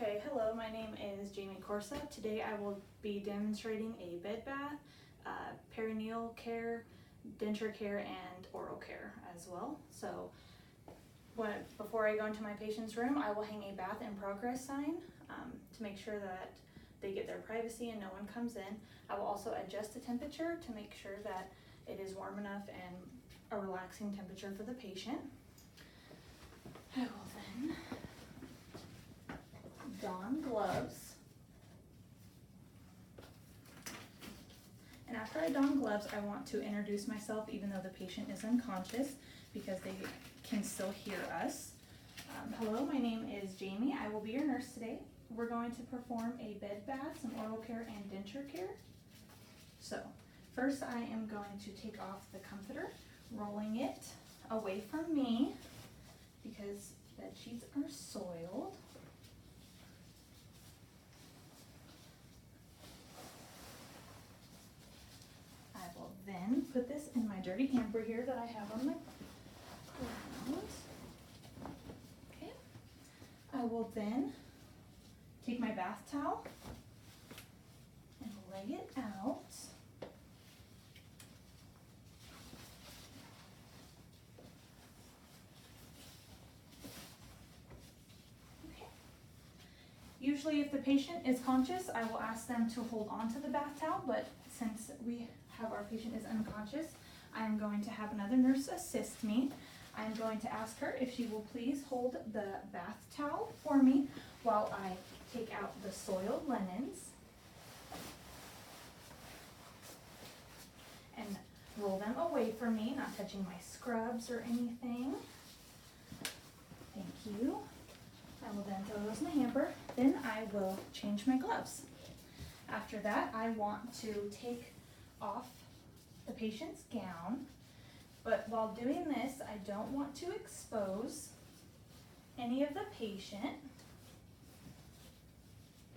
Okay, hello, my name is Jamie Corsa. Today I will be demonstrating a bed bath, perineal care, denture care, and oral care as well. So before I go into my patient's room, I will hang a bath in progress sign to make sure that they get their privacy and no one comes in. I will also adjust the temperature to make sure that it is warm enough and a relaxing temperature for the patient. I will then don gloves. And after I don gloves, I want to introduce myself even though the patient is unconscious because they can still hear us. Hello, my name is Jamie. I will be your nurse today. We're going to perform a bed bath, some oral care, and denture care. So, first I am going to take off the comforter, rolling it away from me because bed sheets are soiled. I will then put this in my dirty hamper here that I have on my ground. Okay. I will then take my bath towel and lay it out. Okay. Usually if the patient is conscious, I will ask them to hold on to the bath towel, but since our patient is unconscious, I am going to have another nurse assist me. I'm going to ask her if she will please hold the bath towel for me while I take out the soiled linens and roll them away from me, not touching my scrubs or anything. Thank you. I will then throw those in the hamper. Then I will change my gloves. After that, I want to take off the patient's gown, but while doing this, I don't want to expose any of the patient.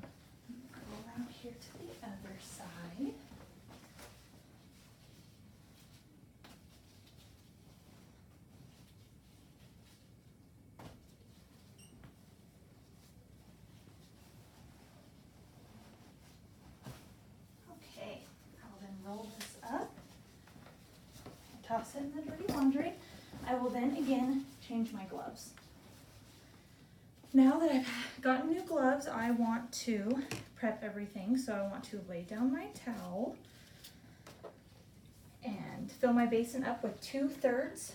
Go around here to the other side. Okay, I'll then roll this up, toss it in the dirty laundry. I will then again change my gloves. Now that I've gotten new gloves, I want to prep everything. So I want to lay down my towel and fill my basin up with 2/3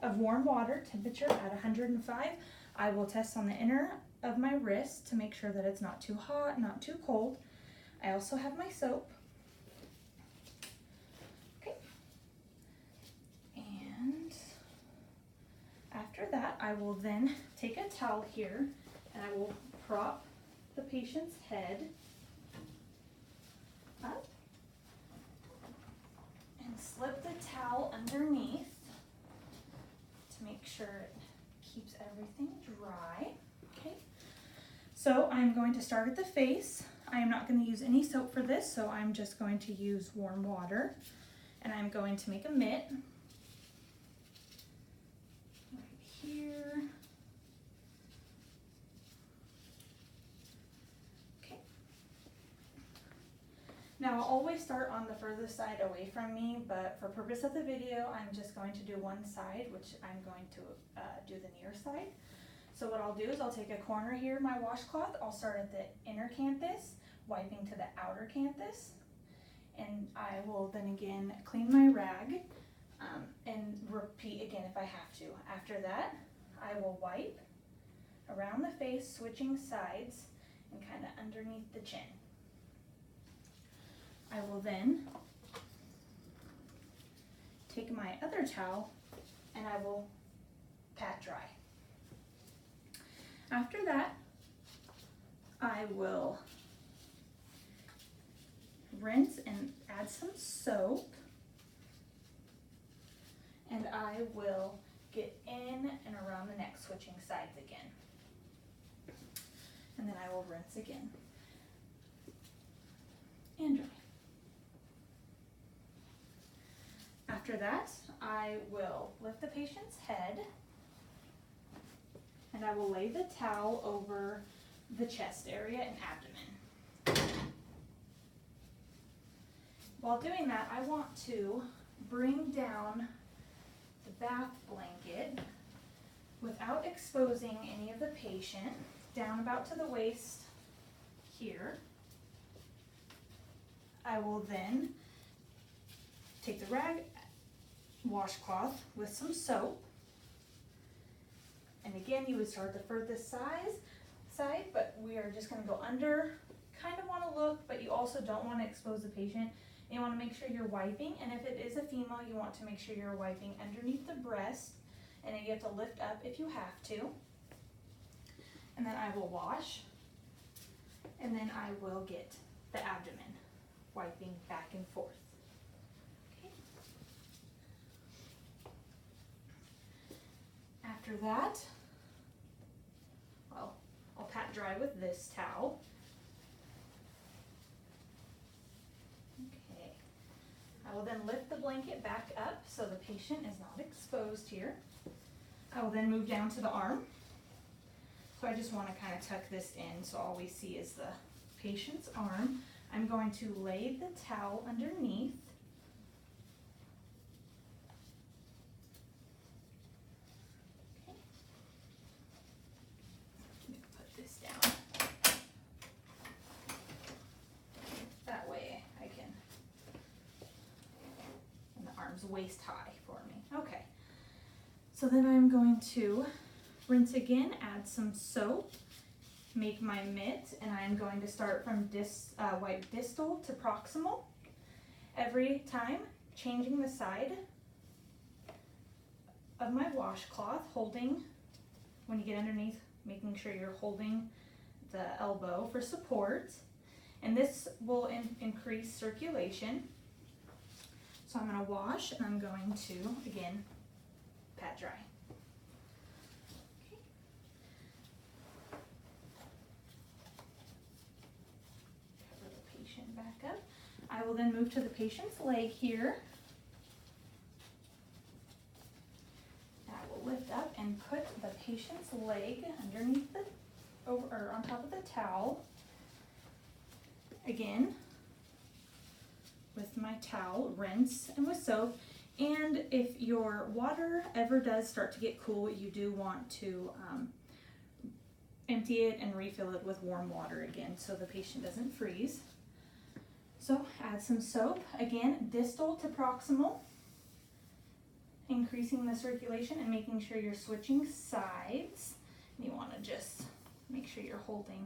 of warm water, temperature at 105. I will test on the inner of my wrist to make sure that it's not too hot, not too cold. I also have my soap. Okay. And after that, I will then take a towel here and I will prop the patient's head up and slip the towel underneath to make sure it keeps everything dry. Okay. So I'm going to start at the face. I am not going to use any soap for this, so I'm just going to use warm water and I'm going to make a mitt right here. Okay. Now I'll always start on the furthest side away from me, but for purpose of the video, I'm just going to do one side, which I'm going to do the near side. So what I'll do is I'll take a corner here, my washcloth. I'll start at the inner canthus, wiping to the outer canthus, and I will then again clean my rag and repeat again if I have to. After that, I will wipe around the face, switching sides and kind of underneath the chin. I will then take my other towel and I will pat dry. After that, I will rinse and add some soap, and I will get in and around the neck, switching sides again. And then I will rinse again and dry. After that, I will lift the patient's head and I will lay the towel over the chest area and abdomen. While doing that, I want to bring down the bath blanket without exposing any of the patient, down about to the waist here. I will then take the rag washcloth with some soap. And again, you would start the furthest side, but we are just gonna go under. Kind of wanna look, but you also don't wanna expose the patient. You wanna make sure you're wiping, and if it is a female, you want to make sure you're wiping underneath the breast, and then you have to lift up if you have to. And then I will wash, and then I will get the abdomen, wiping back and forth. Okay. After that, well, I'll pat dry with this towel. Okay. I will then lift the blanket back up so the patient is not exposed here. I will then move down to the arm. So I just want to kind of tuck this in so all we see is the patient's arm. I'm going to lay the towel underneath. Okay. Let me put this down. That way I can, and the arm's waist high for me. Okay. So then I'm going to rinse again, add some soap, make my mitt, and I am going to start from wipe distal to proximal. Every time, changing the side of my washcloth, holding, when you get underneath, making sure you're holding the elbow for support. And this will increase circulation. So I'm going to wash, and I'm going to, again, pat dry. Back up. I will then move to the patient's leg here. I will lift up and put the patient's leg underneath or on top of the towel. Again, with my towel, rinse and with soap. And if your water ever does start to get cool, you do want to empty it and refill it with warm water again so the patient doesn't freeze. So add some soap, again, distal to proximal, increasing the circulation and making sure you're switching sides. You want to just make sure you're holding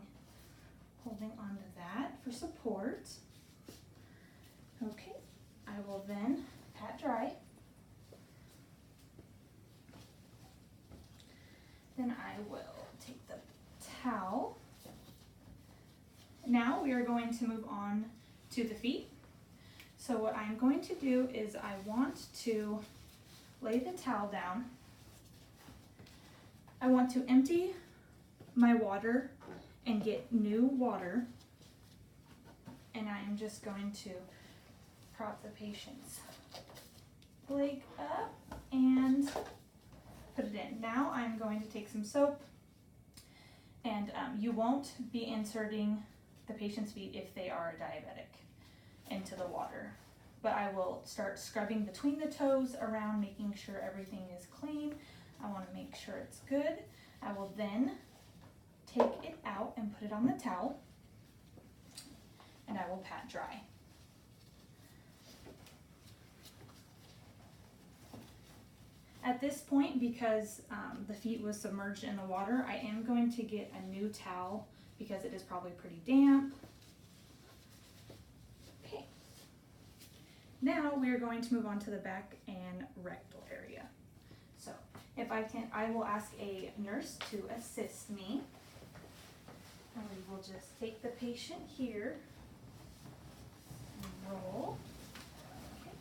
onto that for support. Okay, I will then pat dry. Then I will take the towel. Now we are going to move on to the feet. So what I'm going to do is I want to lay the towel down. I want to empty my water and get new water. And I'm just going to prop the patient's leg up and put it in. Now I'm going to take some soap, and you won't be inserting the patient's feet if they are diabetic into the water. But I will start scrubbing between the toes around, making sure everything is clean. I want to make sure it's good. I will then take it out and put it on the towel, and I will pat dry. At this point, because the feet was submerged in the water, I am going to get a new towel because it is probably pretty damp. Okay. Now we are going to move on to the back and rectal area. So if I can, I will ask a nurse to assist me. And we will just take the patient here and roll. Okay.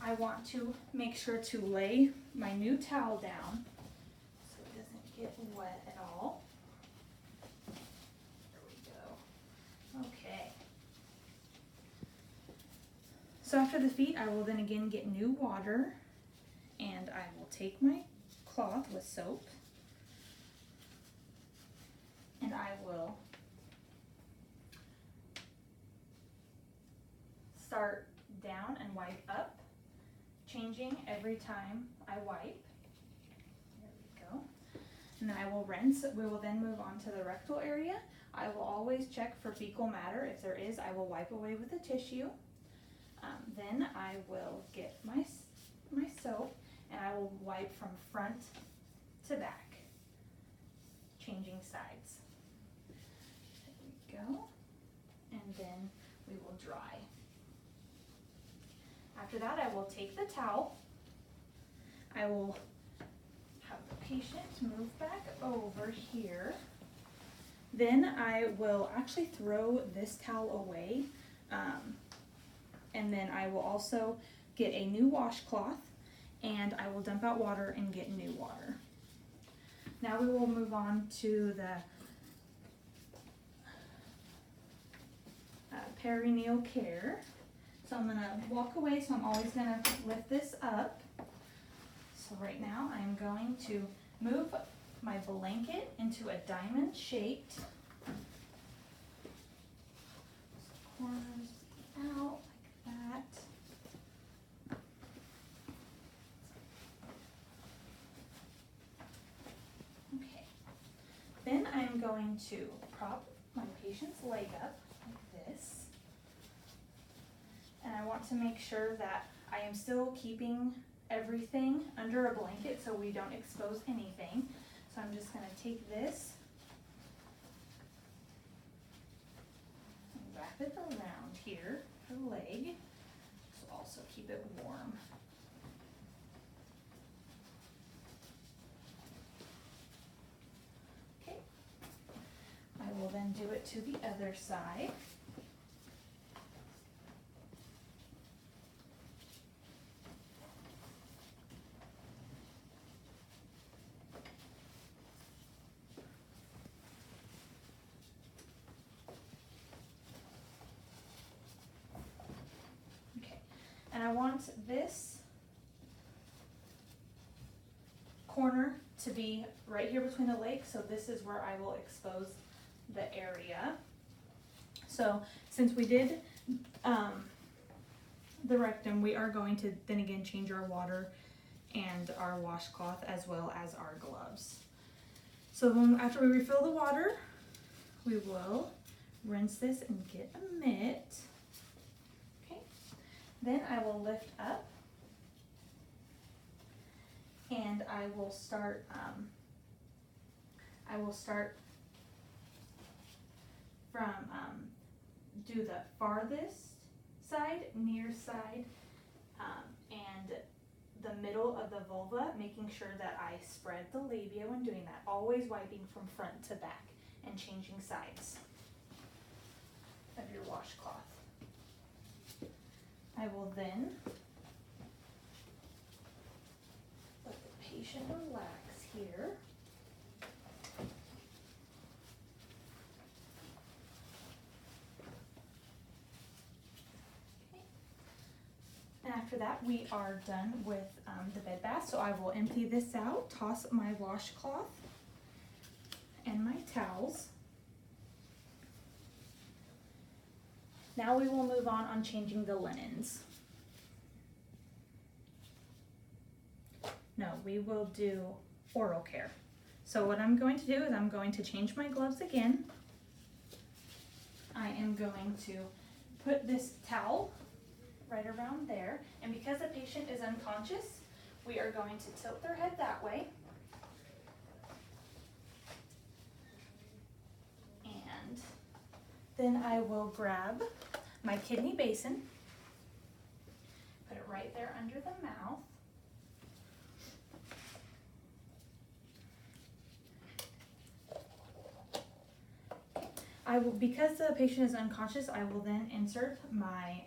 I want to make sure to lay my new towel down so it doesn't get wet at all. Okay. So after the feet, I will then again get new water, and I will take my cloth with soap and I will start down and wipe up, changing every time I wipe. There we go. And then I will rinse. We will then move on to the rectal area. I will always check for fecal matter. If there is, I will wipe away with a tissue. Then I will get my soap and I will wipe from front to back, changing sides. There we go. And then we will dry. After that, I will take the towel. I will have the patient move back over here. Then I will actually throw this towel away. And then I will also get a new washcloth and I will dump out water and get new water. Now we will move on to the perineal care. So I'm gonna walk away, so I'm always gonna lift this up. So right now I'm going to move my blanket into a diamond shaped. Corners out like that. Okay. Then I'm going to prop my patient's leg up like this. And I want to make sure that I am still keeping everything under a blanket so we don't expose anything. So I'm just going to take this and wrap it around here, her leg, so also keep it warm. Okay, I will then do it to the other side. And I want this corner to be right here between the legs, so this is where I will expose the area. So since we did the rectum, we are going to then again change our water and our washcloth as well as our gloves. So after we refill the water, we will rinse this and get a mitt. Then I will lift up and I will start from do the farthest side, near side, and the middle of the vulva, making sure that I spread the labia when doing that, always wiping from front to back and changing sides of your washcloth. I will then let the patient relax here. Okay. And after that, we are done with the bed bath. So I will empty this out, toss my washcloth and my towels. Now we will move on changing the linens. No, we will do oral care. So what I'm going to do is I'm going to change my gloves again. I am going to put this towel right around there, and because the patient is unconscious, we are going to tilt their head that way. And then I will grab my kidney basin, put it right there under the mouth. Because the patient is unconscious, I will then insert my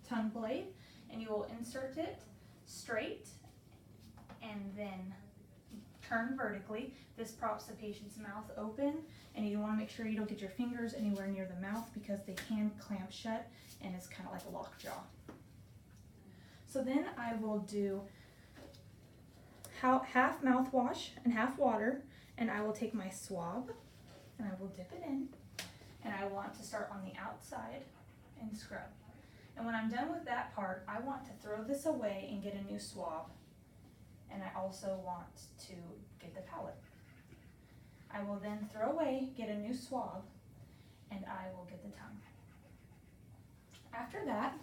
tongue blade, and you will insert it straight and then turn vertically. This props the patient's mouth open, and you want to make sure you don't get your fingers anywhere near the mouth because they can clamp shut and it's kind of like a lockjaw. So then I will do half mouthwash and half water, and I will take my swab and I will dip it in, and I want to start on the outside and scrub. And when I'm done with that part, I want to throw this away and get a new swab. And I also want to get the palate. I will then throw away, get a new swab, and I will get the tongue. After that,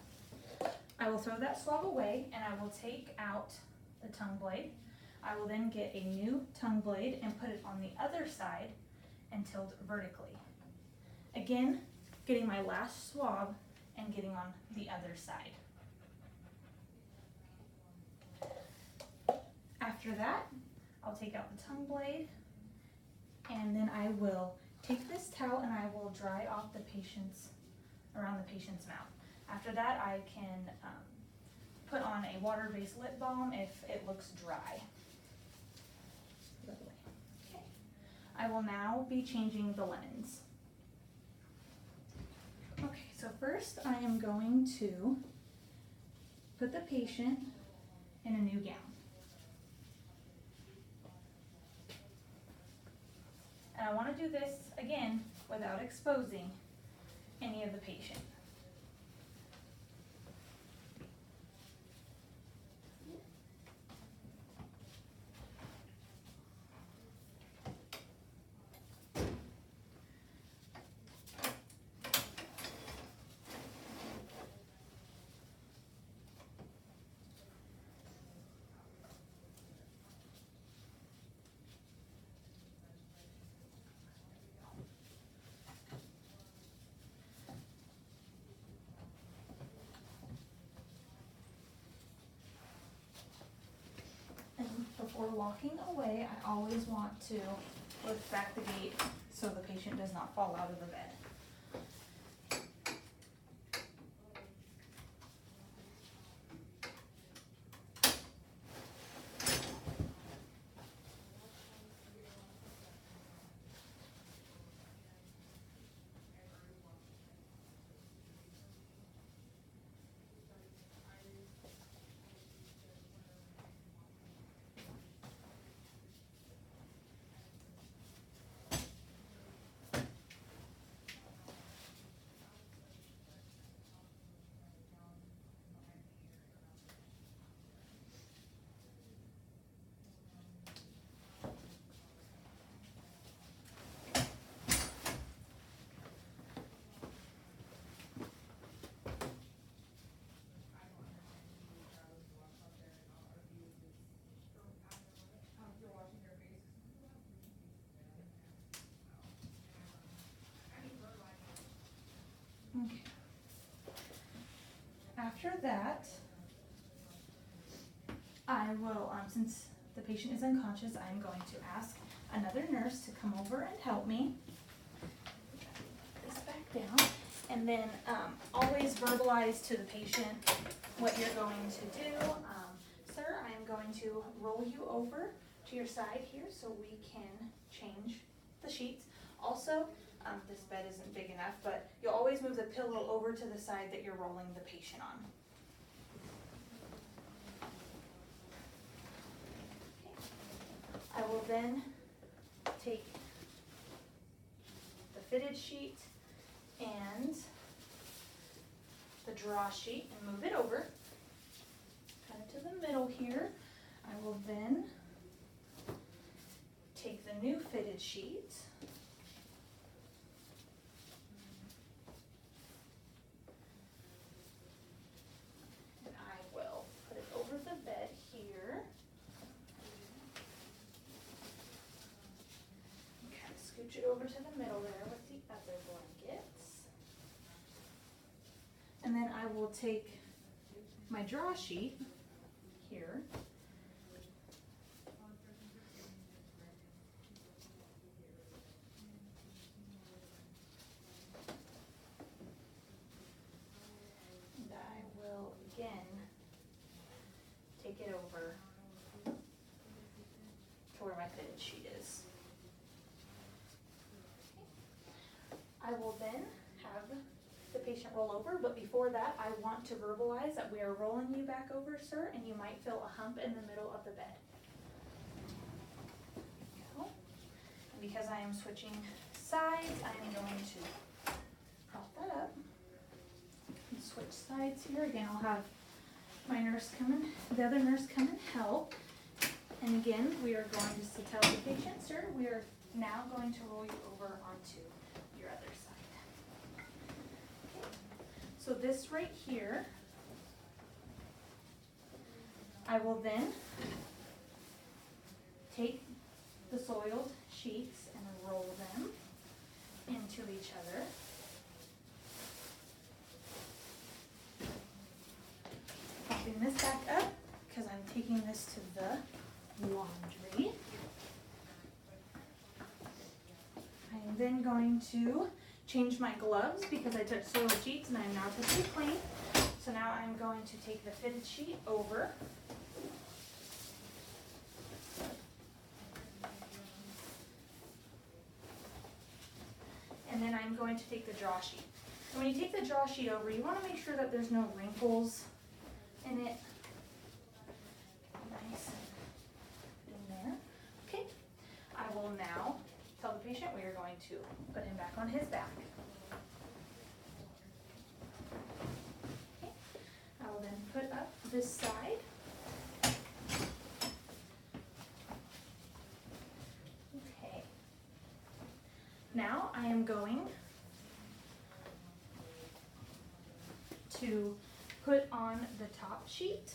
I will throw that swab away and I will take out the tongue blade. I will then get a new tongue blade and put it on the other side and tilt vertically. Again, getting my last swab and getting on the other side. After that, I'll take out the tongue blade, and then I will take this towel and I will dry off around the patient's mouth. After that, I can put on a water-based lip balm if it looks dry. Lovely. Okay. I will now be changing the linens. Okay, so first I am going to put the patient in a new gown. And I want to do this, again, without exposing any of the patient. Before walking away, I always want to lift back the gate so the patient does not fall out of the bed. Okay. After that, I will, since the patient is unconscious, I'm going to ask another nurse to come over and help me. Put this back down, and then always verbalize to the patient what you're going to do. Sir, I am going to roll you over to your side here so we can change the sheets. Also, this bed isn't big enough, but you'll always move the pillow over to the side that you're rolling the patient on. Okay. I will then take the fitted sheet and the draw sheet and move it over, kind of to the middle here. I will then take the new fitted sheet and I will put it over the bed here. And kind of scooch it over to the middle there with the other blankets. And then I will take my draw sheet here. And I will again take it over to where my fitted sheet is. I will then have the patient roll over, but before that, I want to verbalize that we are rolling you back over, sir, and you might feel a hump in the middle of the bed. There you go. And because I am switching sides, I'm going to prop that up and switch sides here. Again, I'll have my nurse come in, the other nurse come and help. And again, we are going to tell the patient, sir, we are now going to roll you over onto your other side. Okay. So this right here, I will then take the soiled sheets and roll them into each other. Popping this back up because I'm taking this to the laundry. I am then going to change my gloves because I touched soiled sheets and I'm now perfectly clean. So now I'm going to take the fitted sheet over. And then I'm going to take the draw sheet. And when you take the draw sheet over, you want to make sure that there's no wrinkles in it. Nice in there. Okay. I will now tell the patient we are going to put him back on his back. Okay. I will then put up this side. Okay. Now I am going to put on the top sheet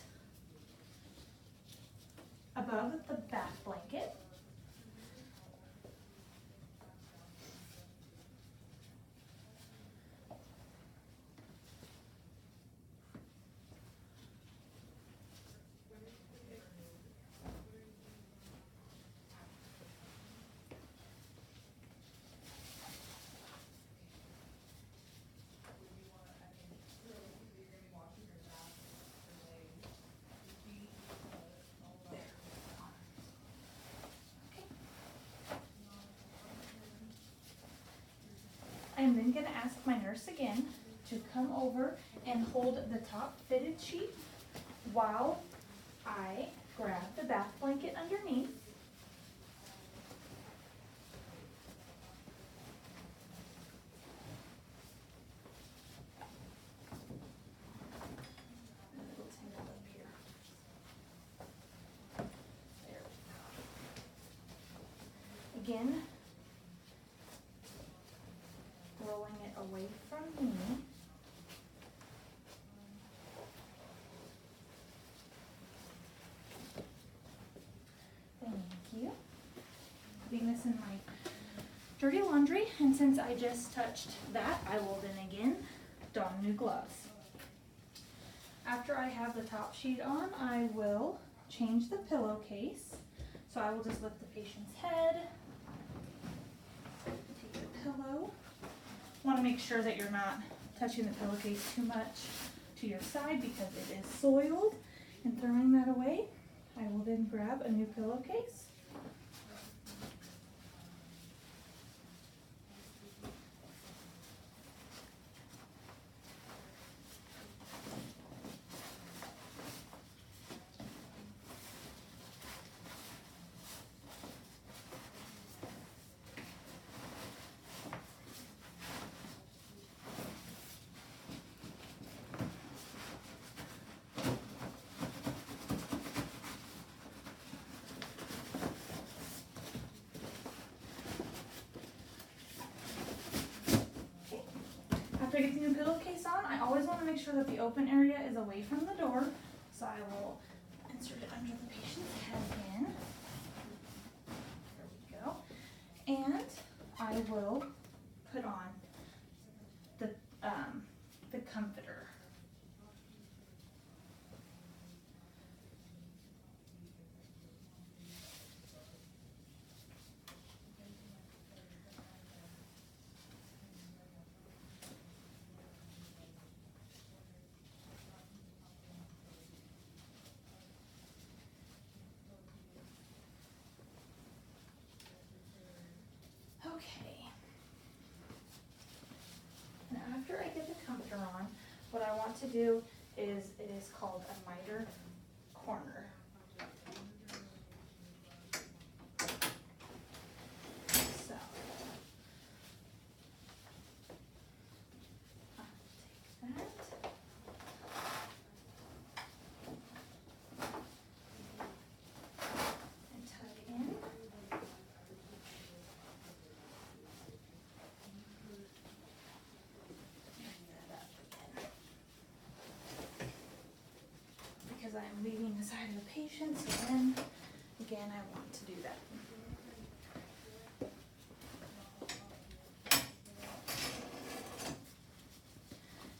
above the back blanket. I'm then going to ask my nurse again to come over and hold the top fitted sheet while I grab the back blanket underneath. Again, rolling it away from me. Thank you. Putting this in my dirty laundry, and since I just touched that, I will then again don new gloves. After I have the top sheet on, I will change the pillowcase. So I will just lift the patient's head, take the pillow. Want to make sure that you're not touching the pillowcase too much to your side because it is soiled, and throwing that away. I will then grab a new pillowcase. After I get the new pillowcase on, I always want to make sure that the open area is away from the door. So I will insert it under the patient's head again. There we go. And I will put on the comforter. Okay. And after I get the comforter on, what I want to do is, it is called a miter corner. So, as I'm leaving the side of the patient, so then, again, I want to do that.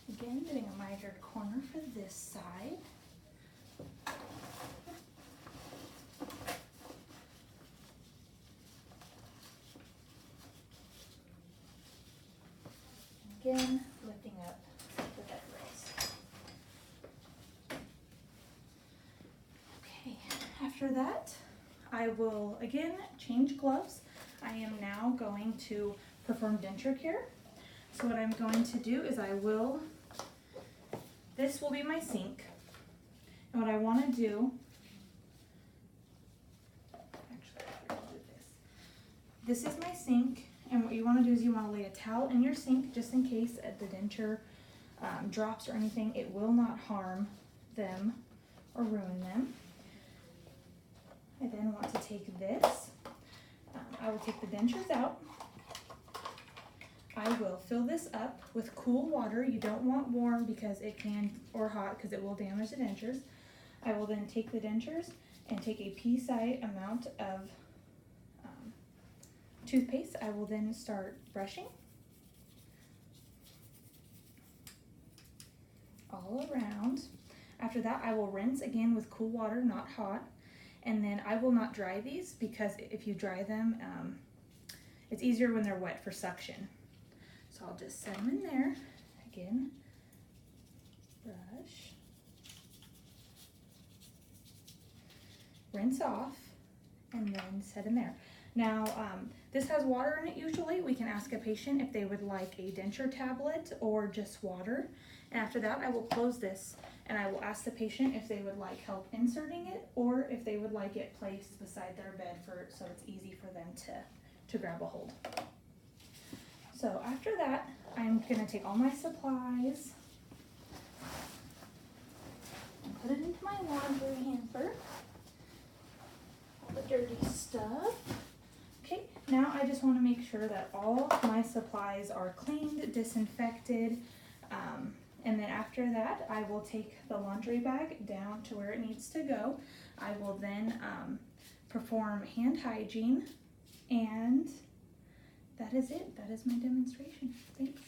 Again, doing a mitered corner for this side. Again, lifting up the bed raise. Okay, after that, I will again change gloves. I am now going to perform denture care. So what I'm going to do is this will be my sink. And what I want to do, actually, I'll do this. This is my sink. And what you want to do is you want to lay a towel in your sink just in case the denture drops or anything. It will not harm them or ruin them. I then want to take this. I will take the dentures out. I will fill this up with cool water. You don't want warm because it can, or hot because it will damage the dentures. I will then take the dentures and take a pea-sized amount of toothpaste. I will then start brushing all around. After that, I will rinse again with cool water, not hot. And then I will not dry these because if you dry them, it's easier when they're wet for suction. So I'll just set them in there. Again, brush, rinse off, and then set in there. Now, this has water in it usually. We can ask a patient if they would like a denture tablet or just water. And after that, I will close this and I will ask the patient if they would like help inserting it or if they would like it placed beside their bed so it's easy for them to grab a hold. So after that, I'm gonna take all my supplies and put it into my laundry hamper. All the dirty stuff. Okay, now I just want to make sure that all my supplies are cleaned, disinfected, and then after that I will take the laundry bag down to where it needs to go. I will then perform hand hygiene, and that is it. That is my demonstration. Thanks.